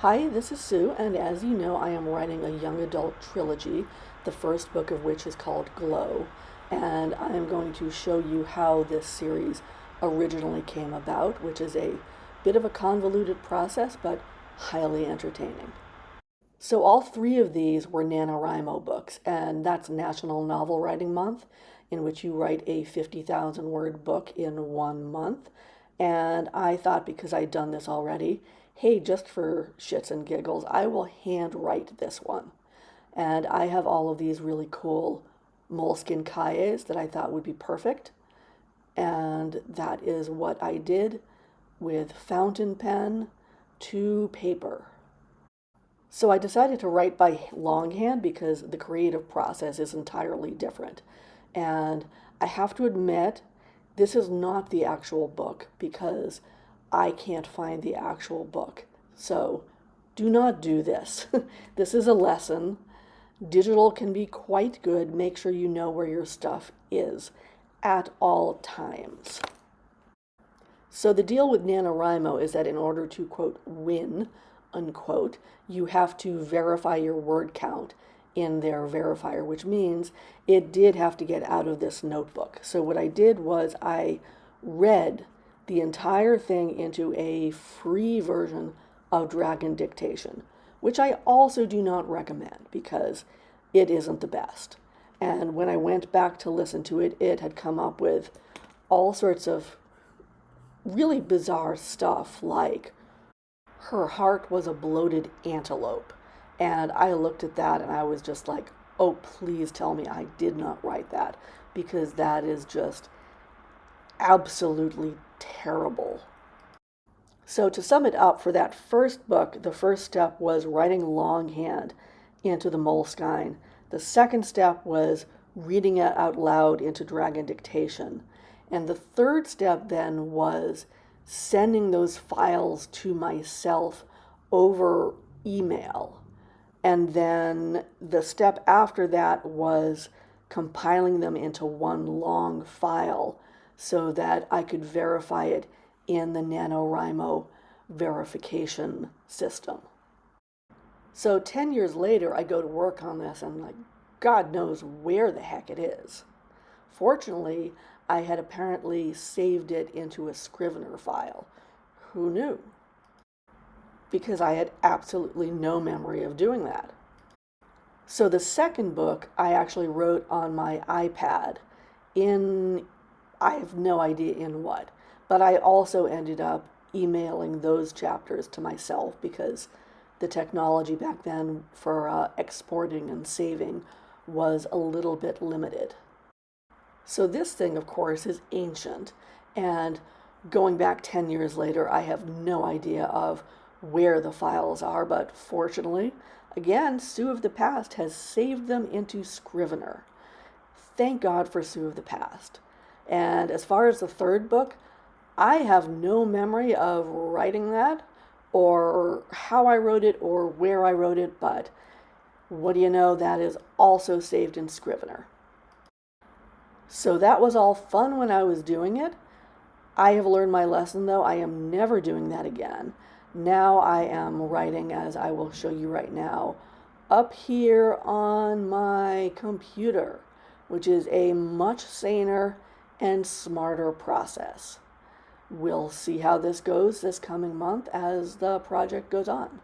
Hi, this is Sue, and as you know, I am writing a young adult trilogy, the first book of which is called Glow, and I am going to show you how this series originally came about, which is a bit of a convoluted process, but highly entertaining. So all three of these were NaNoWriMo books, and that's National Novel Writing Month, in which you write a 50,000 word book in 1 month. And I thought, because I'd done this already, hey, just for shits and giggles, I will hand write this one. And I have all of these really cool moleskin kayes that I thought would be perfect. And that is what I did with fountain pen to paper. So I decided to write by longhand because the creative process is entirely different. And I have to admit, this is not the actual book because I can't find the actual book. So do not do this. This is a lesson. Digital can be quite good. Make sure you know where your stuff is at all times. So the deal with NaNoWriMo is that in order to, quote, win, unquote, you have to verify your word count in their verifier, which means it did have to get out of this notebook. So what I did was I read the entire thing into a free version of Dragon Dictation, which I also do not recommend because it isn't the best. And when I went back to listen to it, it had come up with all sorts of really bizarre stuff like her heart was a bloated antelope. And I looked at that and I was just like, oh, please tell me I did not write that because that is just absolutely terrible. So to sum it up, for that first book, the first step was writing longhand into the Moleskine. The second step was reading it out loud into Dragon Dictation. And the third step then was sending those files to myself over email. And then the step after that was compiling them into one long file so that I could verify it in the NaNoWriMo verification system. So 10 years later, I go to work on this and like, God knows where the heck it is. Fortunately, I had apparently saved it into a Scrivener file. Who knew? Because I had absolutely no memory of doing that. So the second book I actually wrote on my iPad I have no idea in what, but I also ended up emailing those chapters to myself because the technology back then for exporting and saving was a little bit limited. So this thing, of course, is ancient, and going back 10 years later, I have no idea of where the files are, but fortunately, again, Sue of the Past has saved them into Scrivener. Thank God for Sue of the Past. And as far as the third book, I have no memory of writing that, or how I wrote it, or where I wrote it, but what do you know, that is also saved in Scrivener. So that was all fun when I was doing it. I have learned my lesson, though. I am never doing that again. Now I am writing, as I will show you right now, up here on my computer, which is a much saner and smarter process. We'll see how this goes this coming month as the project goes on.